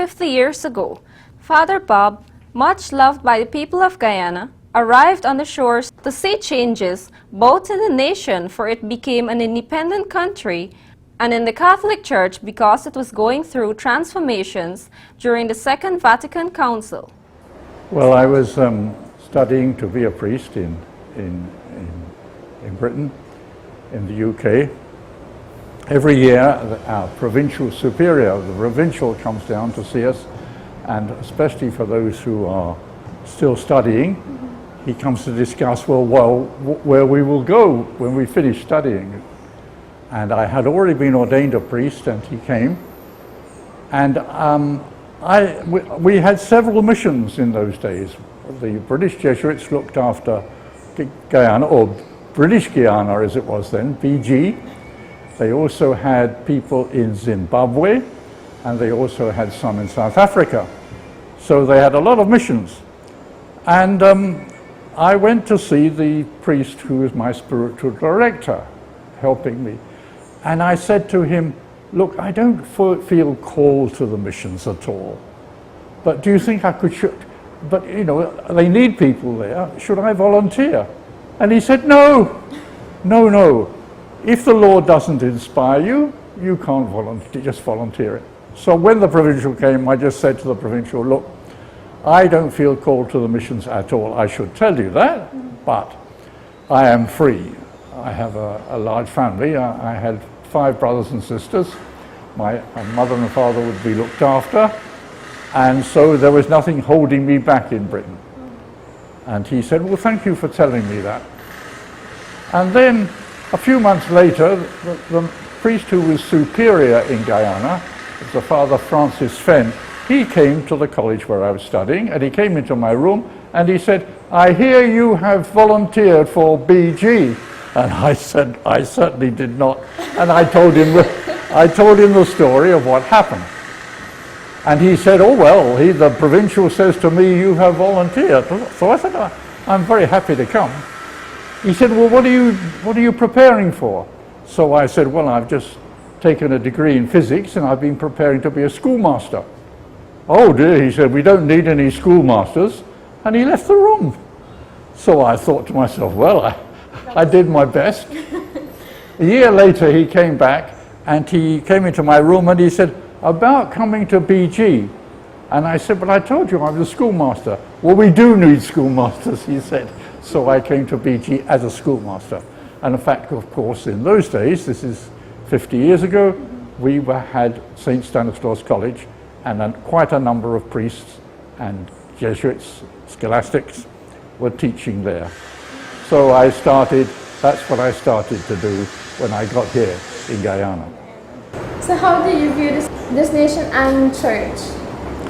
150 years ago, Father Bob, much loved by the people of Guyana, arrived on the shores to see changes both in the nation, for it became an independent country, and in the Catholic Church because it was going through transformations during the Second Vatican Council. Well, I was studying to be a priest in Britain, in the UK. Every year, our provincial superior, the provincial, comes down to see us, and especially for those who are still studying, he comes to discuss, where we will go when we finish studying. And I had already been ordained a priest, and he came. And we had several missions in those days. The British Jesuits looked after Guyana, or British Guyana as it was then, BG. They also had people in Zimbabwe, and they also had some in South Africa. So they had a lot of missions. And I went to see the priest who was my spiritual director, helping me. And I said to him, look, I don't feel called to the missions at all. But do you think I could, but you know, they need people there. Should I volunteer? And he said, no. If the Lord doesn't inspire you, you can't volunteer, just volunteer it. So when the provincial came, I just said to the provincial, look, I don't feel called to the missions at all. I should tell you that, but I am free. I have a large family. I had 5 brothers and sisters. My mother and father would be looked after, and so there was nothing holding me back in Britain. And he said, well, thank you for telling me that. And then a few months later, the priest who was superior in Guyana, the Father Francis Fenn, he came to the college where I was studying, and he came into my room and he said, I hear you have volunteered for BG. And I said, I certainly did not. And I told him the story of what happened. And he said, oh well, the provincial says to me, you have volunteered. So I said, I'm very happy to come. He said, well, what are you preparing for? So I said, well, I've just taken a degree in physics and I've been preparing to be a schoolmaster. Oh dear, he said, we don't need any schoolmasters. And he left the room. So I thought to myself, well, I did my best. A year later, he came back and he came into my room and he said, about coming to BG. And I said, but I told you I'm the schoolmaster. Well, we do need schoolmasters, he said. So I came to BG as a schoolmaster. And in fact, of course, in those days, this is 50 years ago, we had St. Stanislaus College, and then quite a number of priests and Jesuits, scholastics, were teaching there. So that's what I started to do when I got here in Guyana. So how do you view this nation and church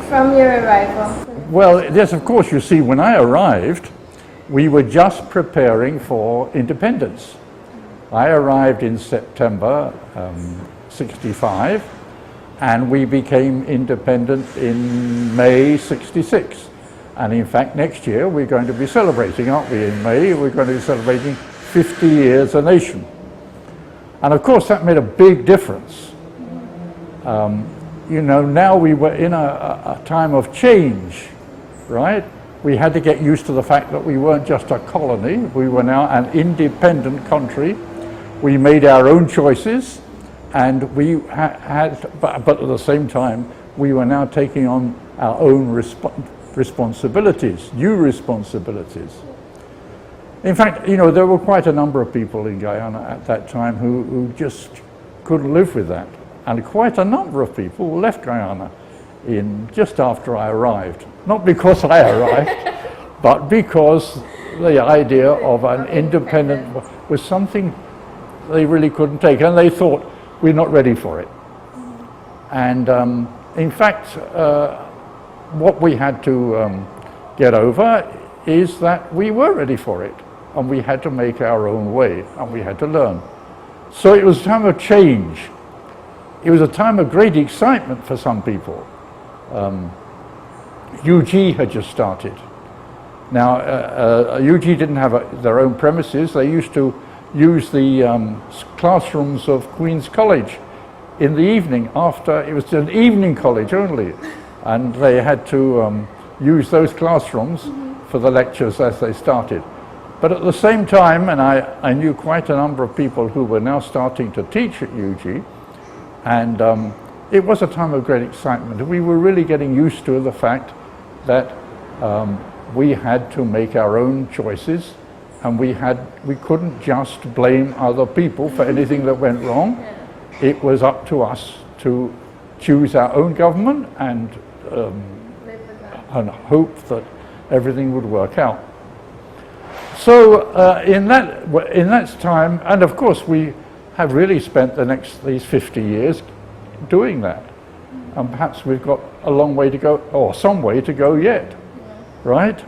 from your arrival? Well, yes, of course, you see, when I arrived, we were just preparing for independence. I arrived in September 65, and we became independent in May 66. And in fact, next year we're going to be celebrating, aren't we? In May, we're going to be celebrating 50 years a nation. And of course, that made a big difference. You know, now we were in a time of change, right? We had to get used to the fact that we weren't just a colony, we were now an independent country. We made our own choices, and we but at the same time, we were now taking on our own responsibilities, new responsibilities. In fact, you know, there were quite a number of people in Guyana at that time who just couldn't live with that. And quite a number of people left Guyana just after I arrived. Not because I arrived, but because the idea of an independent was something they really couldn't take. And they thought, we're not ready for it. And in fact, what we had to get over is that we were ready for it. And we had to make our own way, and we had to learn. So it was a time of change. It was a time of great excitement for some people. UG had just started. Now, UG didn't have their own premises. They used to use the classrooms of Queen's College in the evening after. It was an evening college only. and they had to use those classrooms for the lectures as they started. But at the same time, and I knew quite a number of people who were now starting to teach at UG, and it was a time of great excitement. We were really getting used to the fact that we had to make our own choices, and we couldn't just blame other people for anything that went wrong. It was up to us to choose our own government and hope that everything would work out. So in that time, and of course we have really spent these 50 years doing that, and perhaps we've got a long way to go, or some way to go yet, right?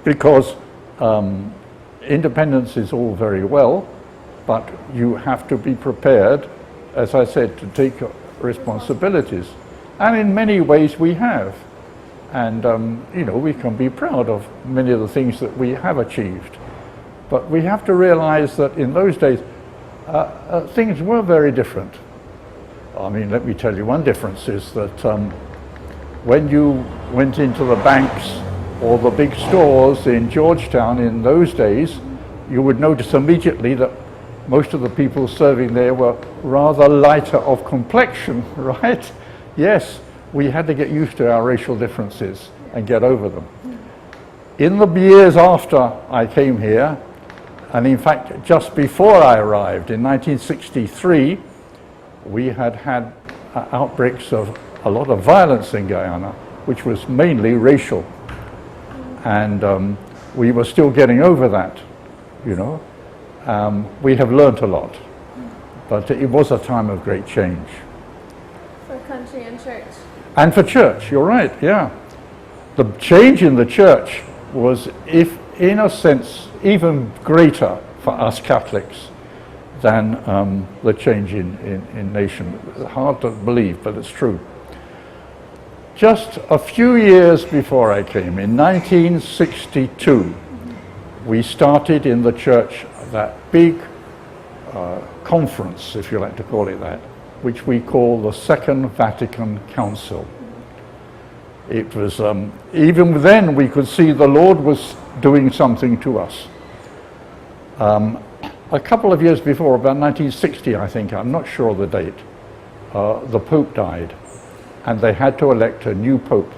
Because independence is all very well, but you have to be prepared, as I said, to take responsibilities. And in many ways we have. And you know, we can be proud of many of the things that we have achieved. But we have to realize that in those days, things were very different. I mean, let me tell you, one difference is that when you went into the banks or the big stores in Georgetown in those days, you would notice immediately that most of the people serving there were rather lighter of complexion, right? Yes, we had to get used to our racial differences and get over them. In the years after I came here, and in fact just before I arrived in 1963, we had outbreaks of a lot of violence in Guyana, which was mainly racial. And we were still getting over that, you know. We have learnt a lot, but it was a time of great change. For country and church. And for church, you're right, yeah. The change in the church was, if in a sense, even greater for us Catholics than the change in nation. Hard to believe, but it's true. Just a few years before I came, in 1962, we started in the church that big conference, if you like to call it that, which we call the Second Vatican Council. It was, even then we could see the Lord was doing something to us. A couple of years before, about 1960 I think, I'm not sure of the date, the Pope died, and they had to elect a new Pope.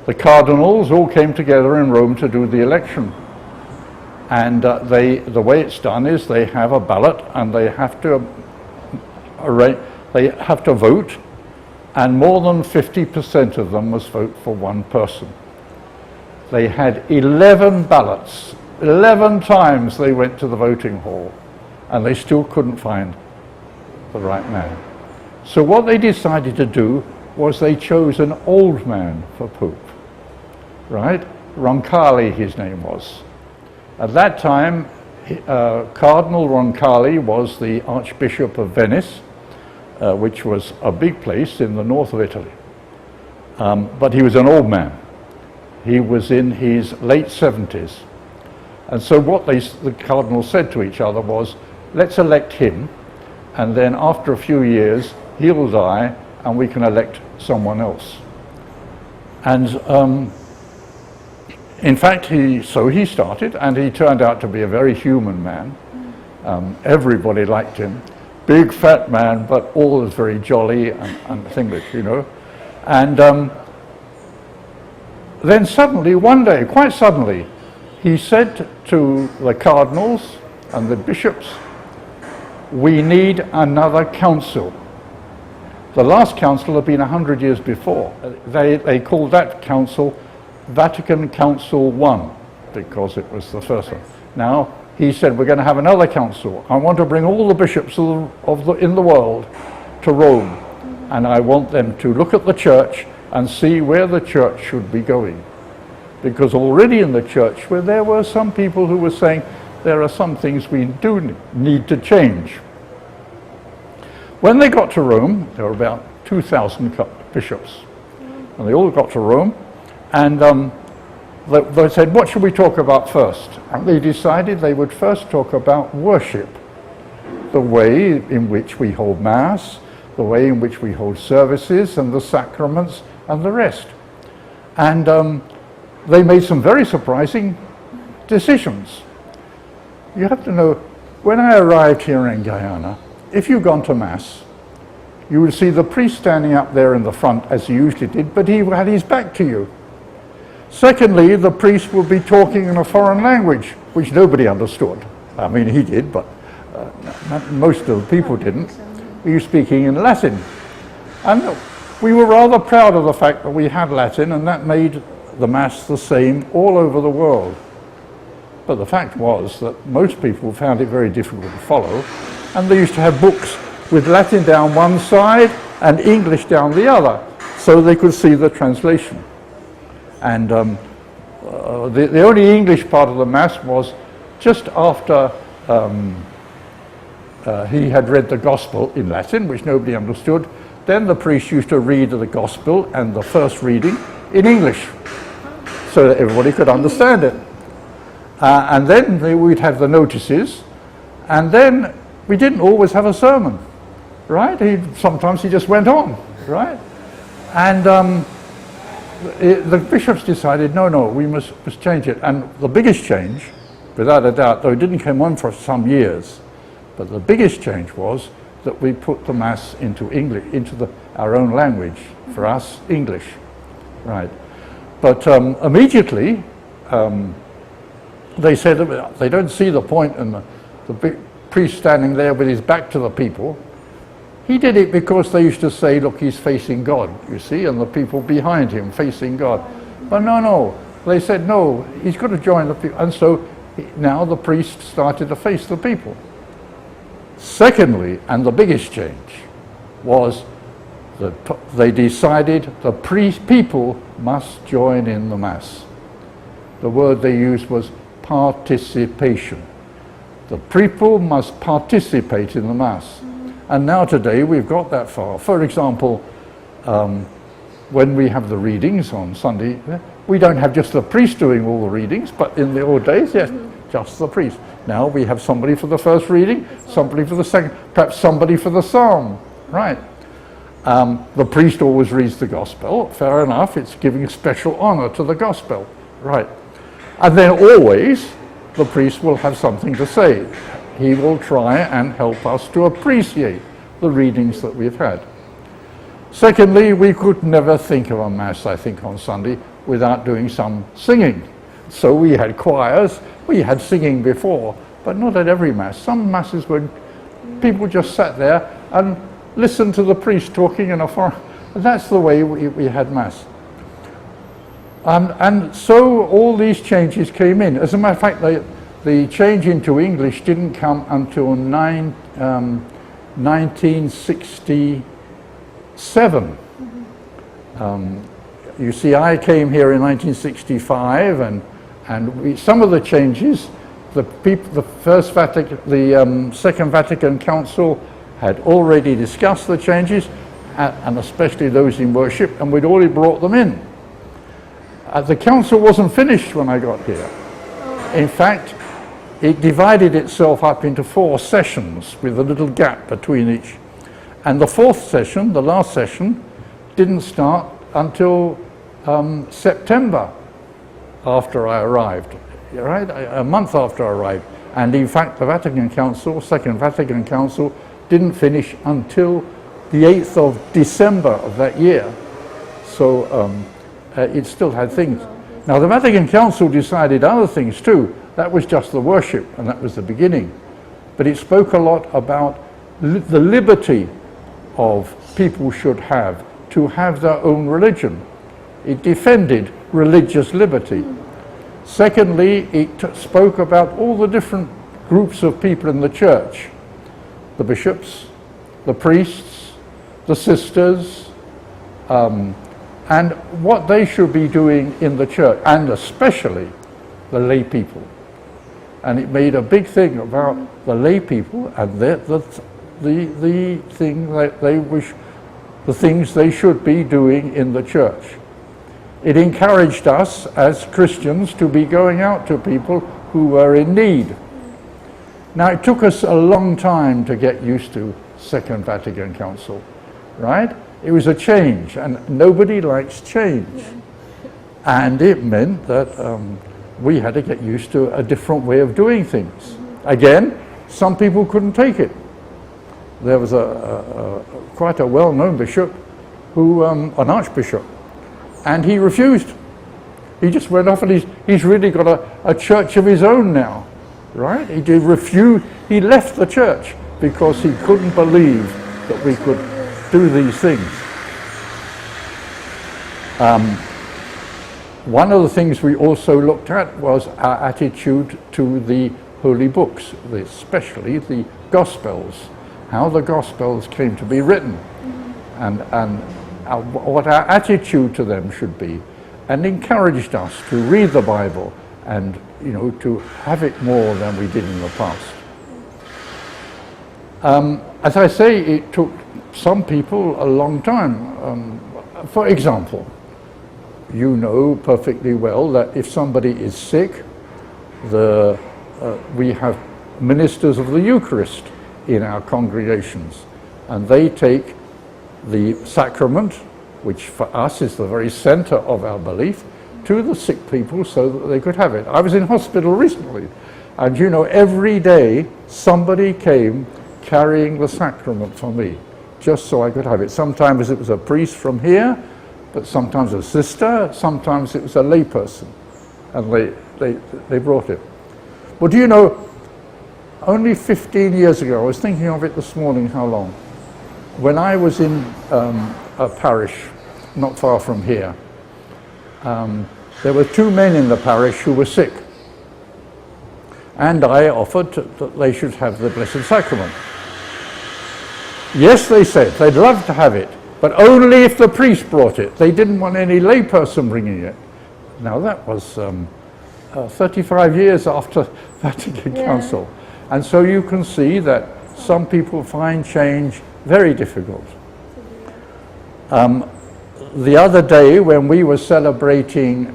The cardinals all came together in Rome to do the election. And the way it's done is they have a ballot, and they have to vote, and more than 50% of them must vote for one person. They had 11 ballots. 11 times they went to the voting hall, and they still couldn't find the right man. So what they decided to do was they chose an old man for Pope, right? Roncalli, his name was. At that time, Cardinal Roncalli was the Archbishop of Venice, which was a big place in the north of Italy. But he was an old man. He was in his late 70s. And so what the cardinals said to each other was, let's elect him, and then after a few years, he'll die, and we can elect someone else. And in fact, he started, and he turned out to be a very human man. Everybody liked him. Big, fat man, but always very jolly and thingish, you know. And then suddenly, one day, quite suddenly, he said to the cardinals and the bishops, we need another council. The last council had been 100 years before. They called that council Vatican Council I, because it was the first one. Now, he said, we're going to have another council. I want to bring all the bishops in the world to Rome, and I want them to look at the church and see where the church should be going. Because already in the church, where there were some people who were saying, there are some things we do need to change. When they got to Rome, there were about 2,000 bishops, and they all got to Rome, and they said, what should we talk about first? And they decided they would first talk about worship, the way in which we hold Mass, the way in which we hold services and the sacraments and the rest. And they made some very surprising decisions. You have to know, when I arrived here in Guyana, if you'd gone to Mass, you would see the priest standing up there in the front as he usually did, but he had his back to you. Secondly, the priest would be talking in a foreign language, which nobody understood. I mean, he did, but most of the people didn't. He was speaking in Latin. And we were rather proud of the fact that we had Latin, and that made the Mass the same all over the world. But the fact was that most people found it very difficult to follow, and they used to have books with Latin down one side and English down the other, so they could see the translation. And the only English part of the Mass was just after he had read the Gospel in Latin, which nobody understood. Then the priest used to read the Gospel and the first reading in English, so that everybody could understand it. And then we'd have the notices, and then we didn't always have a sermon, right? Sometimes he just went on, right? And the bishops decided, no, we must change it. And the biggest change, without a doubt, though it didn't come on for some years, but the biggest change was that we put the Mass into English, into our own language, for us, English, right? But immediately, they said they don't see the point in the big priest standing there with his back to the people. He did it because they used to say, look, he's facing God, you see, and the people behind him facing God. But no, they said, no, he's got to join the people. And so now the priest started to face the people. Secondly, and the biggest change, was that they decided the people must join in the Mass. The word they used was participation. The people must participate in the Mass. And now today we've got that far. For example, when we have the readings on Sunday, we don't have just the priest doing all the readings, but in the old days, yes, just the priest. Now we have somebody for the first reading, somebody for the second, perhaps somebody for the psalm, right? The priest always reads the Gospel, fair enough, it's giving special honor to the Gospel, right? And then always the priest will have something to say. He will try and help us to appreciate the readings that we've had. Secondly, we could never think of a Mass, I think, on Sunday without doing some singing. So we had choirs, we had singing before, but not at every Mass. Some Masses when people just sat there and listened to the priest talking in a foreign. That's the way we had Mass. And so all these changes came in. As a matter of fact, the change into English didn't come until 1967. You see, I came here in 1965, and some of the changes, the Second Vatican Council had already discussed the changes, and especially those in worship, and we'd already brought them in. The council wasn't finished when I got here. In fact, it divided itself up into 4 sessions with a little gap between each. And the 4th session, the last session, didn't start until September after I arrived, right? A month after I arrived. And in fact, the Vatican Council, Second Vatican Council, didn't finish until the 8th of December of that year. So it still had things. Now the Vatican Council decided other things too. That was just the worship, and that was the beginning. But it spoke a lot about the liberty of people should have to have their own religion. It defended religious liberty. Secondly, it spoke about all the different groups of people in the church. The bishops, the priests, the sisters, and what they should be doing in the church, and especially the lay people. And it made a big thing about the lay people and the things they should be doing in the church. It encouraged us as Christians to be going out to people who were in need. Now it took us a long time to get used to Second Vatican Council. right? It was a change, and nobody likes change. And it meant that we had to get used to a different way of doing things. Again, some people couldn't take it. There was quite a well-known bishop, an archbishop, and he refused. He just went off, and he's really got a church of his own now, right? He left the church because he couldn't believe that we could do these things. One of the things we also looked at was our attitude to the holy books, especially the Gospels, how the Gospels came to be written, and what our attitude to them should be, and encouraged us to read the Bible and, you know, to have it more than we did in the past. As I say, it took some people a long time. For example, you know perfectly well that if somebody is sick, we have ministers of the Eucharist in our congregations, and they take the sacrament, which for us is the very center of our belief, to the sick people so that they could have it. I was in hospital recently, and you know, every day somebody came carrying the sacrament for me, just so I could have it. Sometimes it was a priest from here, but sometimes a sister, sometimes it was a layperson, and they brought it. Well, do you know, only 15 years ago, I was thinking of it this morning, how long, when I was in a parish not far from here, there were two men in the parish who were sick, and I offered that they should have the Blessed Sacrament. Yes, they said, they'd love to have it, but only if the priest brought it. They didn't want any layperson bringing it. Now that was 35 years after Vatican Council. And so you can see that some people find change very difficult. The other day when we were celebrating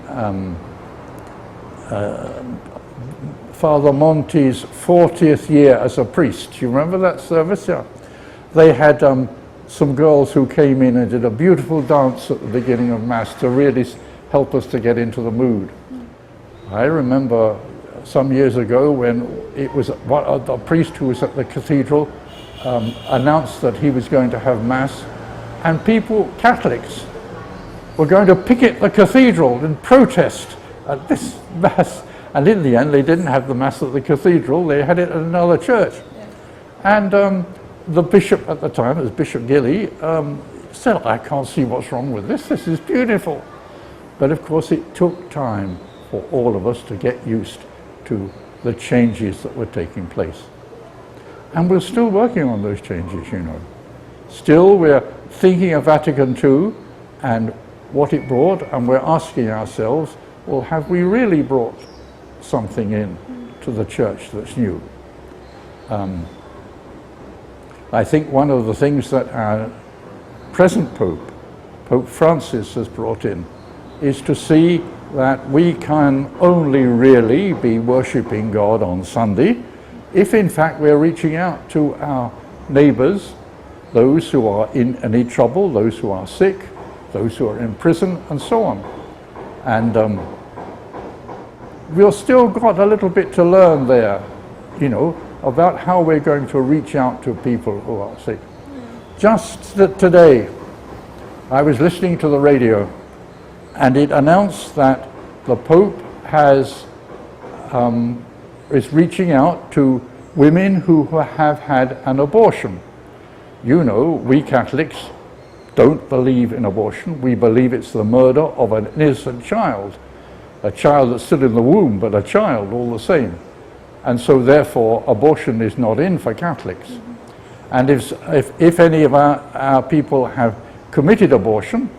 Father Monti's 40th year as a priest, do you remember that service? Yeah. They had some girls who came in and did a beautiful dance at the beginning of Mass to really help us to get into the mood. I remember some years ago when it was a priest who was at the cathedral announced that he was going to have Mass, and people, Catholics, were going to picket the cathedral in protest at this Mass. And in the end, they didn't have the Mass at the cathedral, they had it at another church. And the bishop at the time, it was Bishop Gilly, said, I can't see what's wrong with this is beautiful. But of course it took time for all of us to get used to the changes that were taking place. And we're still working on those changes, you know. Still we're thinking of Vatican II and what it brought, and we're asking ourselves, well, have we really brought something in to the church that's new? I think one of the things that our present Pope, Pope Francis, has brought in is to see that we can only really be worshipping God on Sunday if in fact we're reaching out to our neighbors, those who are in any trouble, those who are sick, those who are in prison, and so on. And we've still got a little bit to learn there, you know, about how we're going to reach out to people who are sick. Just today, I was listening to the radio, and it announced that the Pope is reaching out to women who have had an abortion. You know, we Catholics don't believe in abortion. We believe it's the murder of an innocent child, a child that's still in the womb, but a child all the same. And so therefore abortion is not in for Catholics. And if any of our people have committed abortion,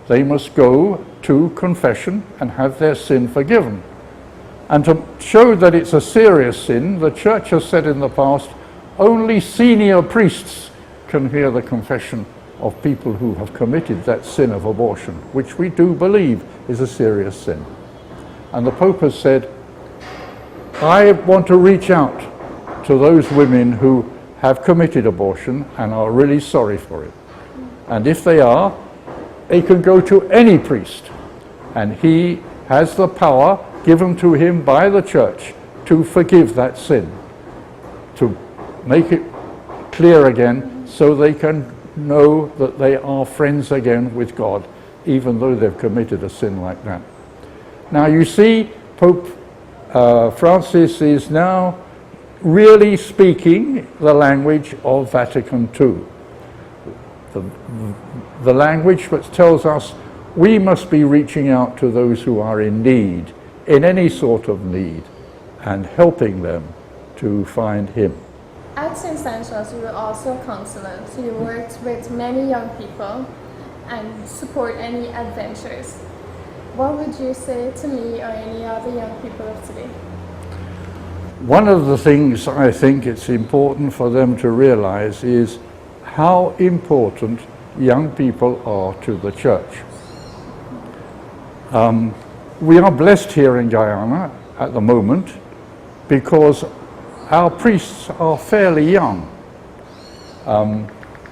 they must go to confession and have their sin forgiven. And to show that it's a serious sin, the Church has said in the past, only senior priests can hear the confession of people who have committed that sin of abortion, which we do believe is a serious sin. And the Pope has said, I want to reach out to those women who have committed abortion and are really sorry for it. And if they are, they can go to any priest, and he has the power given to him by the church to forgive that sin, to make it clear again, so they can know that they are friends again with God, even though they've committed a sin like that. Now you see, Pope Francis is now really speaking the language of Vatican II. The language which tells us we must be reaching out to those who are in need, in any sort of need, and helping them to find Him. At St. Stanislaus, you were also a counselor, so you worked with many young people and support any adventures. What would you say to me or any other young people of today? One of the things I think it's important for them to realize is how important young people are to the church. We are blessed here in Guyana at the moment because our priests are fairly young.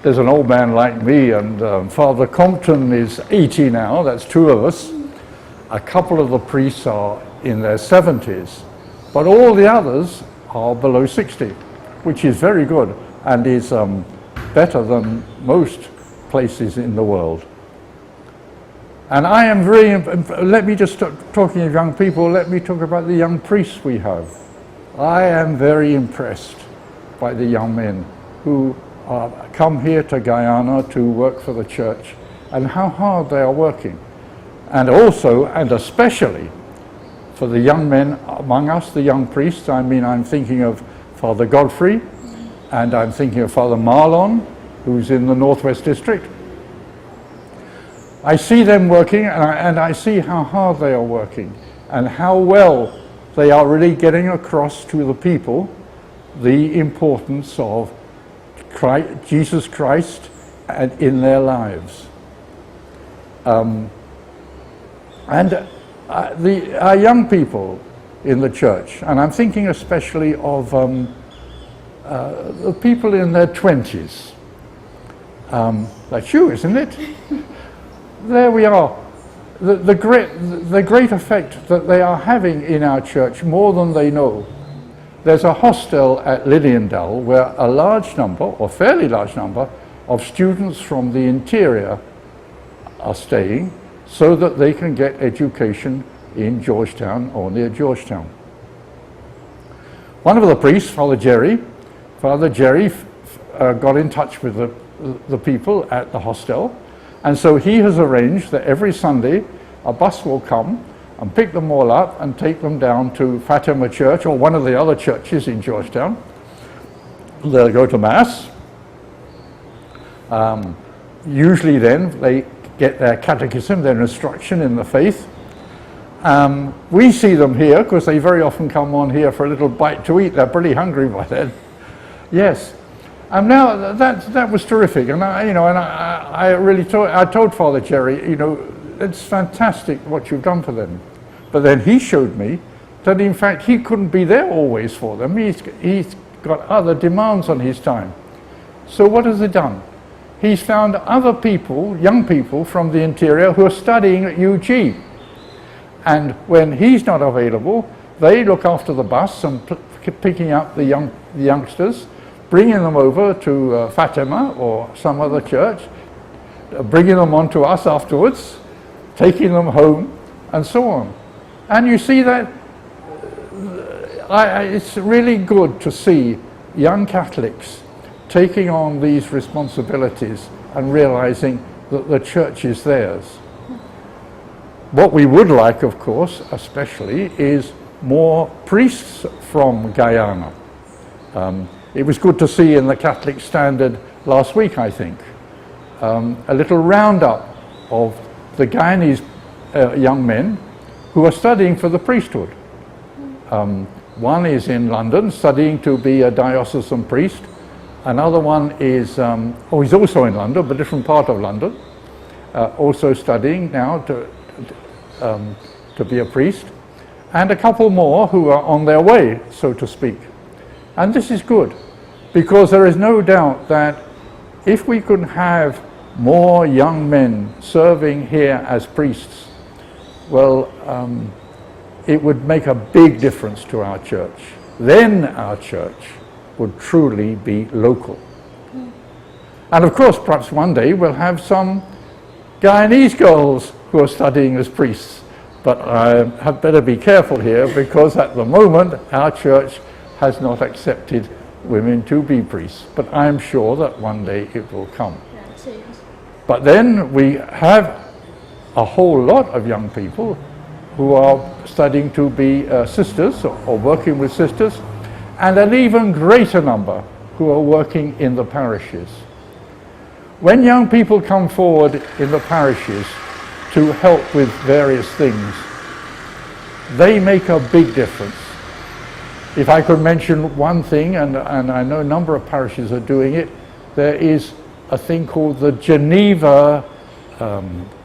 There's an old man like me, and Father Compton is 80 now, that's two of us. A couple of the priests are in their 70s, but all the others are below 60, which is very good and is better than most places in the world. And I am very, let me just, talking of young people, let me talk about the young priests we have. I am very impressed by the young men who come here to Guyana to work for the church and how hard they are working. And also, and especially, for the young men among us, the young priests, I mean, I'm thinking of Father Godfrey, and I'm thinking of Father Marlon, who's in the Northwest District. I see them working, and I see how hard they are working, and how well they are really getting across to the people the importance of Jesus Christ and in their lives. Our young people in the church, and I'm thinking especially of the people in their 20s, like you, isn't it? There we are. The great effect that they are having in our church, more than they know. There's a hostel at Liliendal where a large number, or fairly large number, of students from the interior are staying so that they can get education in Georgetown or near Georgetown. One of the priests, Father Jerry, got in touch with the people at the hostel, and so he has arranged that every Sunday a bus will come and pick them all up and take them down to Fatima Church or one of the other churches in Georgetown. They'll go to Mass. Usually then they get their catechism, their instruction in the faith. We see them here because they very often come on here for a little bite to eat. They're pretty hungry by then. Yes. And now that was terrific, and I really told Father Jerry, it's fantastic what you've done for them. But then he showed me that in fact he couldn't be there always for them. He's got other demands on his time. So what has he done? He's found other people, young people from the interior who are studying at UG. And when he's not available, they look after the bus and picking up the youngsters, bringing them over to Fatima or some other church, bringing them on to us afterwards, taking them home, and so on. And you see that it's really good to see young Catholics taking on these responsibilities and realizing that the church is theirs. What we would like, of course, especially, is more priests from Guyana. It was good to see in the Catholic Standard last week, I think, a little roundup of the Guyanese young men who are studying for the priesthood. One is in London studying to be a diocesan priest. Another one is, he's also in London, but different part of London, also studying now to be a priest. And a couple more who are on their way, so to speak. And this is good, because there is no doubt that if we could have more young men serving here as priests, well, it would make a big difference to our church. Then our church would truly be local. And of course, perhaps one day we'll have some Guyanese girls who are studying as priests. But I had better be careful here, because at the moment our church has not accepted women to be priests. But I am sure that one day it will come. But then we have a whole lot of young people who are studying to be sisters or working with sisters, and an even greater number who are working in the parishes. When young people come forward in the parishes to help with various things, they make a big difference. If I could mention one thing, and I know a number of parishes are doing it, there is a thing called the Geneva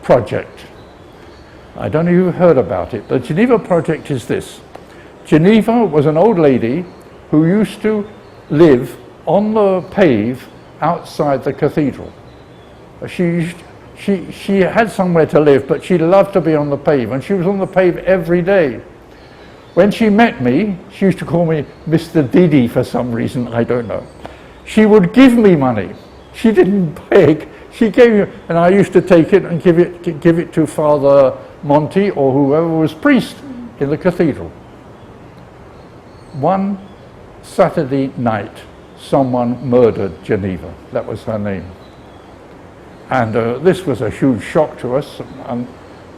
Project. I don't know if you've heard about it. The Geneva Project is this. Geneva was an old lady who used to live on the pave outside the cathedral. She had somewhere to live, but she loved to be on the pave, and she was on the pave every day. When she met me, she used to call me Mr. Didi for some reason, I don't know. She would give me money. She didn't beg. She gave me, and I used to take it and give it to Father Monty or whoever was priest in the cathedral. One Saturday night, someone murdered Geneva. That was her name. And this was a huge shock to us, and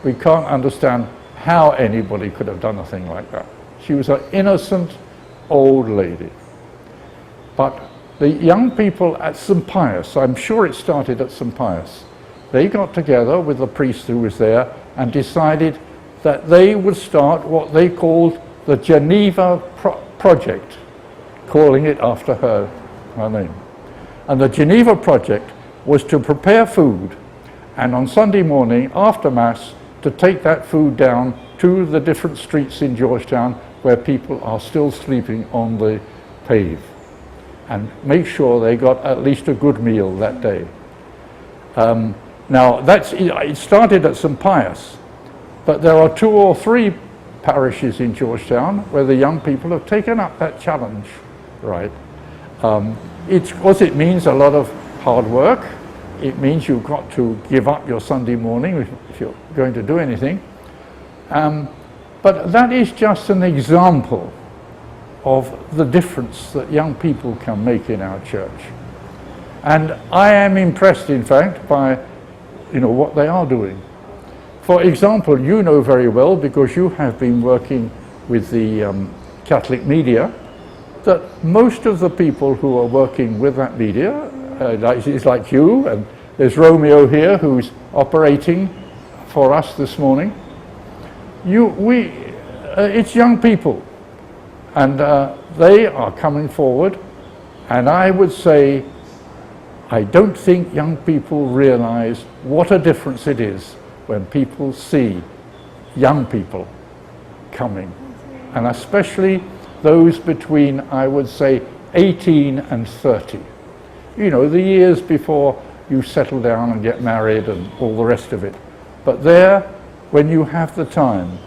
we can't understand how anybody could have done a thing like that. She was an innocent old lady. But the young people at St. Pius, I'm sure it started at St. Pius, they got together with the priest who was there and decided that they would start what they called the Geneva Project, calling it after her name. And the Geneva Project was to prepare food, and on Sunday morning after Mass to take that food down to the different streets in Georgetown where people are still sleeping on the pave, and make sure they got at least a good meal that day. Now it started at St. Pius, but there are 2 or 3 parishes in Georgetown where the young people have taken up that challenge, right? It means a lot of hard work. It means you've got to give up your Sunday morning if you're going to do anything. But that is just an example of the difference that young people can make in our church. And I am impressed, in fact, by what they are doing. For example, you know very well, because you have been working with the Catholic media, that most of the people who are working with that media is like you, and there's Romeo here who's operating for us this morning. It's young people, and they are coming forward, and I would say I don't think young people realize what a difference it is when people see young people coming, and especially those between, I would say, 18 and 30. The years before you settle down and get married and all the rest of it. But there, when you have the time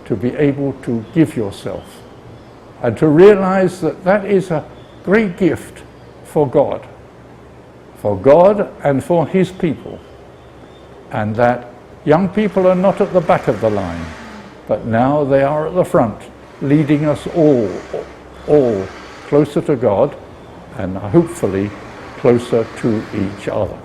to be able to give yourself and to realize that that is a great gift for God and for His people, and that young people are not at the back of the line, but now they are at the front, leading us all closer to God and hopefully closer to each other.